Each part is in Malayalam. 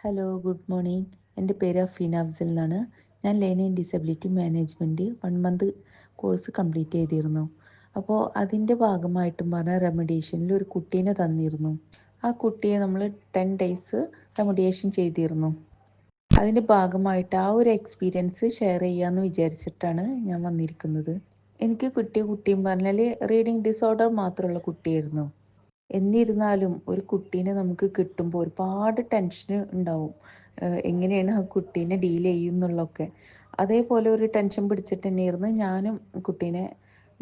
Hello, good morning. എൻ്റെ പേര് അഫീന അഫ്സൽ എന്നാണ്. ഞാൻ learning disability management 1 month course complete ചെയ്തിരുന്നു. അപ്പോൾ അതിൻ്റെ ഭാഗമായിട്ടും പറഞ്ഞ റെമഡിയേഷനിൽ ഒരു കുട്ടീനെ തന്നിരുന്നു. ആ കുട്ടിയെ നമ്മൾ 10 ഡേയ്സ് റെമഡിയേഷൻ ചെയ്തിരുന്നു. അതിൻ്റെ ഭാഗമായിട്ട് ആ ഒരു എക്സ്പീരിയൻസ് ഷെയർ ചെയ്യാമെന്ന് വിചാരിച്ചിട്ടാണ് ഞാൻ വന്നിരിക്കുന്നത്. എനിക്ക് കിട്ടിയ കുട്ടിയും പറഞ്ഞാൽ റീഡിങ് ഡിസോർഡർ മാത്രമുള്ള കുട്ടിയായിരുന്നു. എന്നിരുന്നാലും ഒരു കുട്ടീനെ നമുക്ക് കിട്ടുമ്പോൾ ഒരുപാട് ടെൻഷൻ ഉണ്ടാവും. എങ്ങനെയാണ് ആ കുട്ടീനെ ഡീൽ ചെയ്യും എന്നുള്ളതൊക്കെ. അതേപോലെ ഒരു ടെൻഷൻ പിടിച്ചിട്ട് തന്നെയായിരുന്നു ഞാനും കുട്ടീനെ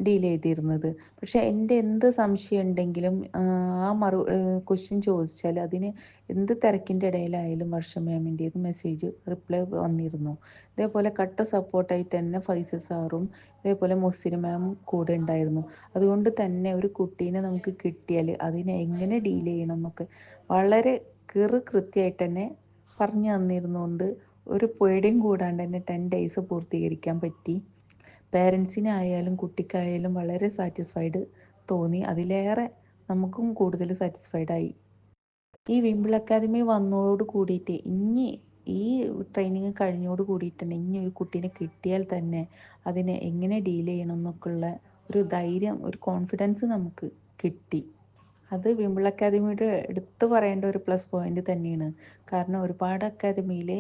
ഡീൽ ചെയ്തിരുന്നത്. പക്ഷേ എൻ്റെ എന്ത് സംശയം ഉണ്ടെങ്കിലും ആ ക്വസ്റ്റ്യൻ ചോദിച്ചാൽ അതിന് എന്ത് തിരക്കിൻ്റെ ഇടയിലായാലും വർഷ മാമിൻ്റേത് മെസ്സേജ് റിപ്ലൈ വന്നിരുന്നു. ഇതേപോലെ കട്ട സപ്പോർട്ടായിട്ട് തന്നെ ഫൈസൽ സാറും ഇതേപോലെ മുഹ്സിന മാമും കൂടെ ഉണ്ടായിരുന്നു. അതുകൊണ്ട് തന്നെ ഒരു കുട്ടീനെ നമുക്ക് കിട്ടിയാൽ അതിനെ എങ്ങനെ ഡീൽ ചെയ്യണം എന്നൊക്കെ വളരെ കൃത്യമായിട്ട് തന്നെ പറഞ്ഞു തന്നിരുന്നുകൊണ്ട് ഒരു പേടിയും കൂടാണ്ട് തന്നെ 10 ഡേയ്സ് പൂർത്തീകരിക്കാൻ പറ്റി. പേരൻസിനായാലും കുട്ടിക്കായാലും വളരെ സാറ്റിസ്ഫൈഡ് തോന്നി. അതിലേറെ നമുക്കും കൂടുതൽ സാറ്റിസ്ഫൈഡ് ആയി. ഈ വിംബിൾ അക്കാദമി വന്നതോട് കൂടിയിട്ട് ഈ ട്രെയിനിങ് കഴിഞ്ഞോട് കൂടിയിട്ട് തന്നെ ഇനി ഒരു കുട്ടീനെ കിട്ടിയാൽ തന്നെ അതിനെ എങ്ങനെ ഡീൽ ചെയ്യണം എന്നൊക്കെയുള്ള ഒരു ധൈര്യം, ഒരു കോൺഫിഡൻസ് നമുക്ക് കിട്ടി. അത് വിംബിൾ അക്കാദമിയുടെ എടുത്തു പറയേണ്ട ഒരു പ്ലസ് പോയിന്റ് തന്നെയാണ്. കാരണം ഒരുപാട് അക്കാദമിയിൽ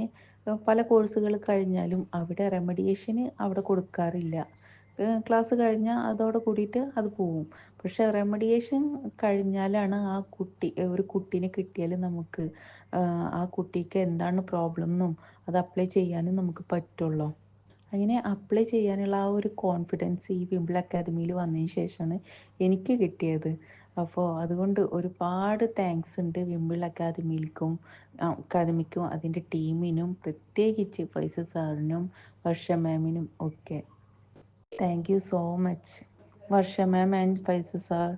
പല കോഴ്സുകൾ കഴിഞ്ഞാലും അവിടെ റെമഡിയേഷന് അവിടെ കൊടുക്കാറില്ല. ക്ലാസ് കഴിഞ്ഞാൽ അതോടെ കൂടിയിട്ട് അത് പോവും. പക്ഷേ റെമഡിയേഷൻ കഴിഞ്ഞാലാണ് ഒരു കുട്ടീനെ കിട്ടിയാൽ നമുക്ക് ആ കുട്ടിക്ക് എന്താണ് പ്രോബ്ലം എന്നും അത് അപ്ലൈ ചെയ്യാനും നമുക്ക് പറ്റുള്ളൂ. അങ്ങനെ അപ്ലൈ ചെയ്യാനുള്ള ആ ഒരു കോൺഫിഡൻസ് ഈ വിംബിൾ അക്കാദമിയിൽ വന്നതിന് ശേഷമാണ് എനിക്ക് കിട്ടിയത്. അപ്പോൾ അതുകൊണ്ട് ഒരുപാട് താങ്ക്സ് ഉണ്ട് വിംബിൾ അക്കാദമിക്കും അതിൻ്റെ ടീമിനും, പ്രത്യേകിച്ച് ഫൈസൽ സാറിനും വർഷ മാമിനും ഒക്കെ. Thank you so much Varsha ma'am and Faisal sir.